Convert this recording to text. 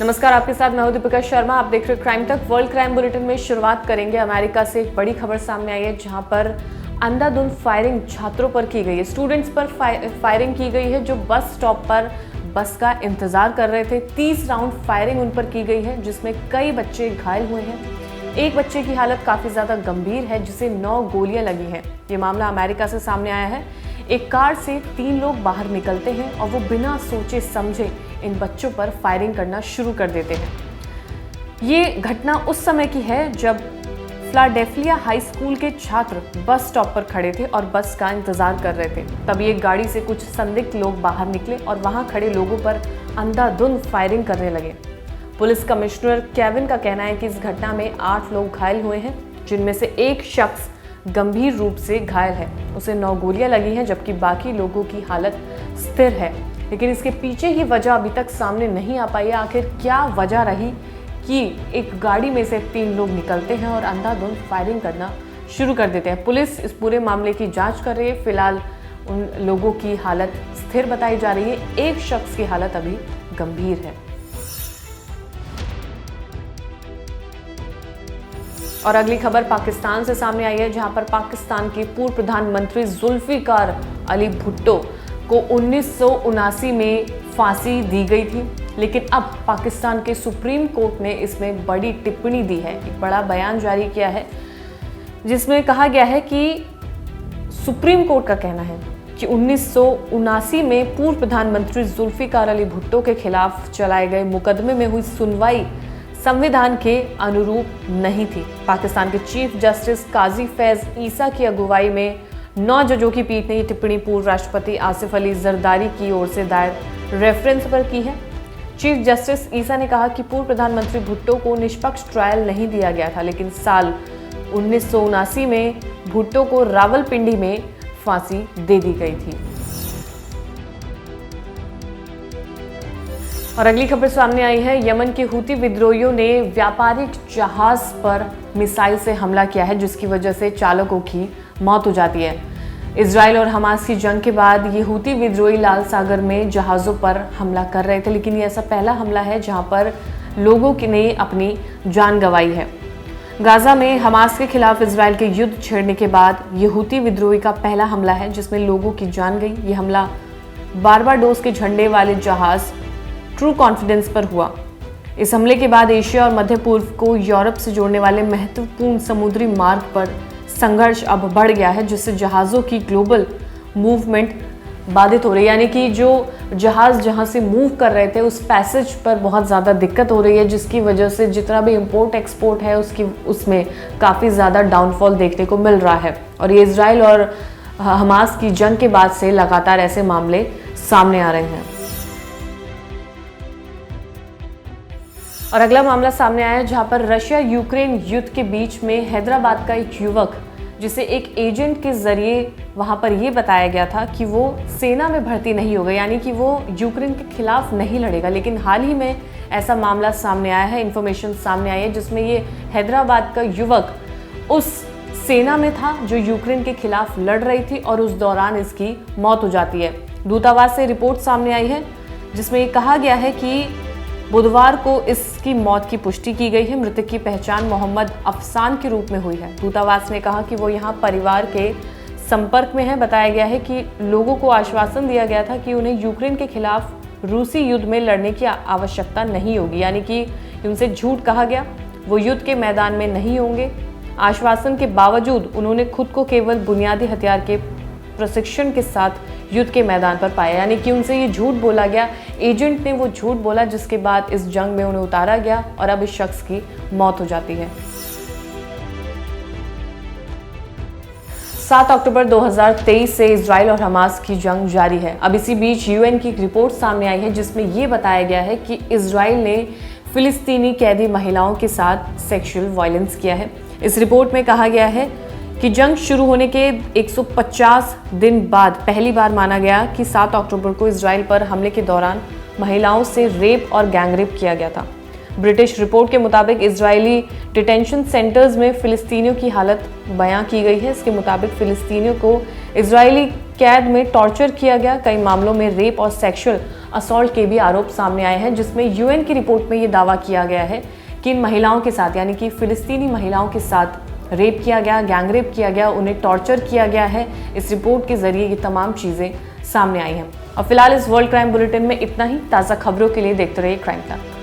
नमस्कार, आपके साथ मैं हूं दीपिका शर्मा। आप देख रहे हैं क्राइम तक। वर्ल्ड क्राइम बुलेटिन में शुरुआत करेंगे अमेरिका से। एक बड़ी खबर सामने आई है जहां पर अंधाधुंध फायरिंग छात्रों पर की गई है। स्टूडेंट्स पर फायरिंग की गई है जो बस स्टॉप पर बस का इंतजार कर रहे थे। 30 राउंड फायरिंग उन पर की गई है जिसमें कई बच्चे घायल हुए हैं। एक बच्चे की हालत काफी ज्यादा गंभीर है जिसे 9 गोलियां लगी हैं। ये मामला अमेरिका से सामने आया है। एक कार से 3 लोग बाहर निकलते हैं और वो बिना सोचे समझे इन बच्चों पर फायरिंग करना शुरू कर देते हैं। ये घटना उस समय की है जब फिलाडेल्फिया हाई स्कूल के छात्र बस स्टॉप पर खड़े थे और बस का इंतजार कर रहे थे। तभी एक गाड़ी से कुछ संदिग्ध लोग बाहर निकले और वहां खड़े लोगों पर अंधाधुंध फायरिंग करने लगे। पुलिस कमिश्नर केविन का कहना है कि इस घटना में 8 लोग घायल हुए हैं, जिनमें से एक शख्स गंभीर रूप से घायल है। उसे 9 गोलियां लगी हैं जबकि बाकी लोगों की हालत स्थिर है। लेकिन इसके पीछे की वजह अभी तक सामने नहीं आ पाई है। आखिर क्या वजह रही कि एक गाड़ी में से 3 लोग निकलते हैं और अंधाधुंध फायरिंग करना शुरू कर देते हैं। पुलिस इस पूरे मामले की जांच कर रही है। फिलहाल उन लोगों की हालत स्थिर बताई जा रही है। एक शख्स की हालत अभी गंभीर है। और अगली खबर पाकिस्तान से सामने आई है जहां पर पाकिस्तान के पूर्व प्रधानमंत्री जुल्फिकार अली भुट्टो को 1979 में फांसी दी गई थी। लेकिन अब पाकिस्तान के सुप्रीम कोर्ट ने इसमें बड़ी टिप्पणी दी है। एक बड़ा बयान जारी किया है जिसमें कहा गया है कि सुप्रीम कोर्ट का कहना है कि 1979 में पूर्व प्रधानमंत्री जुल्फिकार अली भुट्टो के खिलाफ चलाए गए मुकदमे में हुई सुनवाई संविधान के अनुरूप नहीं थी। पाकिस्तान के चीफ जस्टिस काजी फैज ईसा की अगुवाई में 9 जजों की पीठ ने ये टिप्पणी पूर्व राष्ट्रपति आसिफ अली जरदारी की ओर से दायर रेफरेंस पर की है। चीफ जस्टिस ईसा ने कहा कि पूर्व प्रधानमंत्री भुट्टो को निष्पक्ष ट्रायल नहीं दिया गया था, लेकिन साल 1979 में भुट्टो को रावलपिंडी में फांसी दे दी गई थी। और अगली खबर सामने आई है। यमन के हूती विद्रोहियों ने व्यापारिक जहाज पर मिसाइल से हमला किया है जिसकी वजह से चालकों की मौत हो जाती है। इजराइल और हमास की जंग के बाद ये हूती विद्रोही लाल सागर में जहाज़ों पर हमला कर रहे थे, लेकिन ये ऐसा पहला हमला है जहां पर लोगों ने अपनी जान गंवाई है। गाजा में हमास के खिलाफ इजराइल के युद्ध छेड़ने के बाद ये हूती विद्रोही का पहला हमला है जिसमें लोगों की जान गई। ये हमला बारबाडोस के झंडे वाले जहाज ट्रू कॉन्फिडेंस पर हुआ। इस हमले के बाद एशिया और मध्य पूर्व को यूरोप से जोड़ने वाले महत्वपूर्ण समुद्री मार्ग पर संघर्ष अब बढ़ गया है, जिससे जहाज़ों की ग्लोबल मूवमेंट बाधित हो रही है। यानी कि जो जहाज़ जहां से मूव कर रहे थे उस पैसेज पर बहुत ज़्यादा दिक्कत हो रही है, जिसकी वजह से जितना भी इंपोर्ट एक्सपोर्ट है उसमें काफ़ी ज़्यादा डाउनफॉल देखने को मिल रहा है। और ये इजराइल और हमास की जंग के बाद से लगातार ऐसे मामले सामने आ रहे हैं। और अगला मामला सामने आया है जहां पर रशिया यूक्रेन युद्ध के बीच में हैदराबाद का एक युवक, जिसे एक एजेंट के जरिए वहां पर यह बताया गया था कि वो सेना में भर्ती नहीं होगा, यानी कि वो यूक्रेन के खिलाफ नहीं लड़ेगा। लेकिन हाल ही में ऐसा मामला सामने आया है, इंफॉर्मेशन सामने आई है जिसमें ये हैदराबाद का युवक उस सेना में था जो यूक्रेन के खिलाफ लड़ रही थी और उस दौरान इसकी मौत हो जाती है। दूतावास से रिपोर्ट सामने आई है जिसमें ये कहा गया है कि बुधवार को इसकी मौत की पुष्टि की गई है। मृतक की पहचान मोहम्मद अफसान के रूप में हुई है। दूतावास ने कहा कि वो यहाँ परिवार के संपर्क में है। बताया गया है कि लोगों को आश्वासन दिया गया था कि उन्हें यूक्रेन के खिलाफ रूसी युद्ध में लड़ने की आवश्यकता नहीं होगी, यानी कि उनसे झूठ कहा गया, वो युद्ध के मैदान में नहीं होंगे। आश्वासन के बावजूद उन्होंने खुद को केवल बुनियादी हथियार के प्रशिक्षण के साथ युद्ध के मैदान पर पाया, यानी कि उनसे ये झूठ बोला गया। एजेंट ने वो झूठ बोला जिसके बाद इस जंग में उन्हें उतारा गया और अब इस शख्स की मौत हो जाती है। 7 अक्टूबर 2023 से इजराइल और हमास की जंग जारी है। अब इसी बीच यूएन की एक रिपोर्ट सामने आई है जिसमें यह बताया गया है कि इजराइल ने फिलिस्तीनी कैदी महिलाओं के साथ सेक्सुअल वायलेंस किया है। इस रिपोर्ट में कहा गया है कि जंग शुरू होने के 150 दिन बाद पहली बार माना गया कि 7 अक्टूबर को इजराइल पर हमले के दौरान महिलाओं से रेप और गैंगरेप किया गया था। ब्रिटिश रिपोर्ट के मुताबिक इजरायली डिटेंशन सेंटर्स में फिलिस्तीनियों की हालत बयां की गई है। इसके मुताबिक फिलिस्तीनियों को इजरायली कैद में टॉर्चर किया गया। कई मामलों में रेप और सेक्सुअल असॉल्ट के भी आरोप सामने आए हैं, जिसमें यूएन की रिपोर्ट में ये दावा किया गया है कि इन महिलाओं के साथ, यानी कि फिलिस्तीनी महिलाओं के साथ रेप किया गया, गैंग रेप किया गया, उन्हें टॉर्चर किया गया है। इस रिपोर्ट के जरिए ये तमाम चीज़ें सामने आई हैं। और फिलहाल इस वर्ल्ड क्राइम बुलेटिन में इतना ही। ताज़ा खबरों के लिए देखते रहिए क्राइम तक।